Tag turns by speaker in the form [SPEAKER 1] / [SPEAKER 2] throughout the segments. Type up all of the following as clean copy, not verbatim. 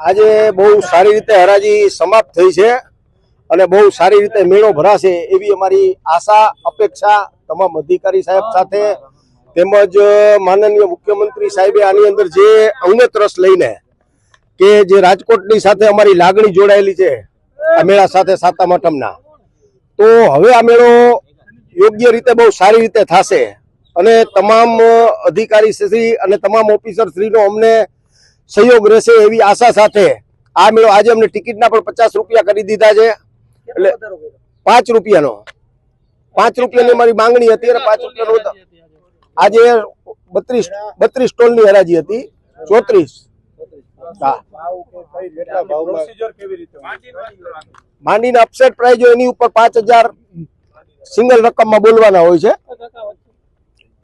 [SPEAKER 1] આજે બહુ સારી રીતે હરાજી સમાપ્ત થઈ છે અને બહુ સારી રીતે મેળો ભરાશે એવી અમારી આશા અપેક્ષા તમામ અધિકારી સાહેબ સાથે તેમજ માનનીય મુખ્યમંત્રી સાહેબે આની અંદર જે અવનત રસ લઈને કે જે રાજકોટની સાથે અમારી લાગણી જોડાયેલી છે આ મેળા સાથે સાતમ આઠમના, તો હવે આ મેળો યોગ્ય રીતે બહુ સારી રીતે થશે અને તમામ અધિકારી શ્રી અને તમામ ઓફિસર શ્રીનો અમને સહયોગ રહેશે એવી આશા સાથે આ મેળો આજે અમને ટિકિટના પણ 50 રૂપિયા કરી દીધા છે, એટલે 5 રૂપિયાનો 5 રૂપિયાની અમારી માંગણી હતી અને 5 રૂપિયાનો આજે 32 સ્ટોલની હરાજી હતી 34. માંડીના અપસેટ પ્રાઇઝ એની ઉપર 5000 સિંગલ રકમમાં બોલવાના હોય છે,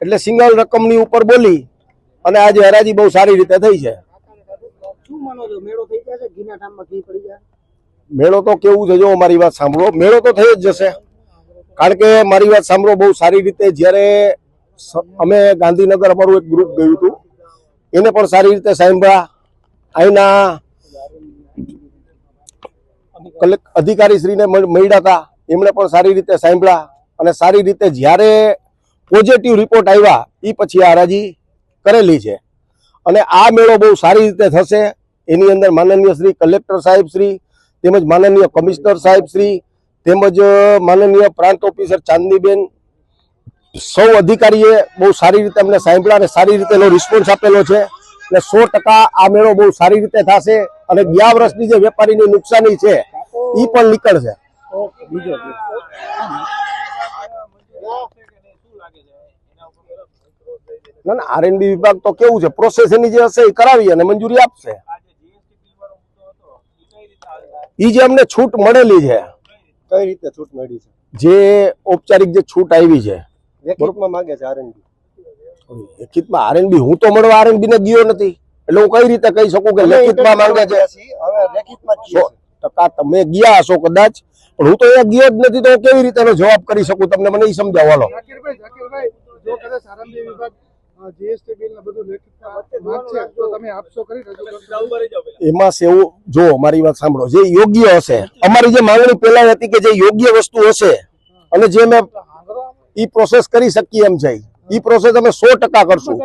[SPEAKER 1] એટલે સિંગલ રકમની ઉપર બોલી અને આજે હરાજી બહુ સારી રીતે થઈ છે. મેળો તો કેવું છે, જો મારી વાત સાંભળો, મેળો તો થઈ જ જશે, કારણ કે મારી વાત સાંભળો બહુ સારી રીતે જ્યારે અમે ગાંધીનગર અમારું એક ગ્રુપ ગયું હતું એને પણ સારી રીતે સાંભળ્યા, અહીંના અધિકારી શ્રીને મળ્યા હતા એમણે પણ સારી રીતે સાંભળ્યા અને સારી રીતે જ્યારે પોઝિટિવ રિપોર્ટ આવ્યા એ પછી આ હરાજી કરેલી છે અને આ મેળો બહુ સારી રીતે થશે. એની અંદર માનનીય શ્રી કલેક્ટર સાહેબ શ્રી તેમજ માનનીય કમિશનર સાહેબ શ્રી તેમજ માનનીય પ્રાંત ઓફિસર ચાંદનીબેન સૌ અધિકારીએ બહુ સારી રીતે અમને સાંભળ્યા અને સારી રીતે એનો રિસ્પોન્સ આપેલો છે એટલે 100% આ મેળો બહુ સારી રીતે થશે અને ગયા વર્ષની જે વેપારીની નુકસાની છે એ પણ નીકળશે. ના આરએનબી વિભાગ તો કેવું છે, પ્રોસેસ એની જે હશે એ કરાવી અને મંજૂરી આપશે. એ જે અમને છૂટ મળેલી છે,
[SPEAKER 2] કઈ રીતે છૂટ મળી છે?
[SPEAKER 1] જે ઔપચારિક જે છૂટ આવી છે
[SPEAKER 2] લેખિતમાં માંગે છે આરએનબી.
[SPEAKER 1] લેખિતમાં આરએનબી હું તો મળવા આરએનબી ને ગયો નથી, એટલે હું કઈ રીતે કહી શકું કે લેખિતમાં માંગે છે?
[SPEAKER 2] હવે લેખિતમાં જ
[SPEAKER 1] 100% તમે ગયા હશો કદાચ, પણ હું તો એ ગયો જ નથી, તો કેવી રીતે એનો જવાબ કરી શકું તમને? મને એ સમજાવો. હાલો,
[SPEAKER 3] જો કદાચ આરએનબી વિભાગ જીએસટી બિલ ને બધું લેખિતમાં માંગશે તો તમે આપશો ખરી?
[SPEAKER 1] એમાં સેવું જો મારી વાત સાંભળો, જે યોગ્ય હશે, અમારી જે માંગણી પહેલા હતી કે જે યોગ્ય વસ્તુ હશે અને જે મેં ઈ પ્રોસેસ કરી શકીએ એમ છે, ઈ પ્રોસેસ અમે 100% કરશું.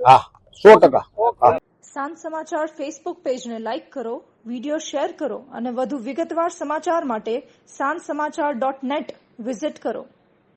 [SPEAKER 1] હા, 100%.
[SPEAKER 4] સાંજ સમાચાર ફેસબુક પેજને લાઇક કરો, વિડીયો શેર કરો અને વધુ વિગતવાર સમાચાર માટે sanssamachar.net વિઝિટ કરો.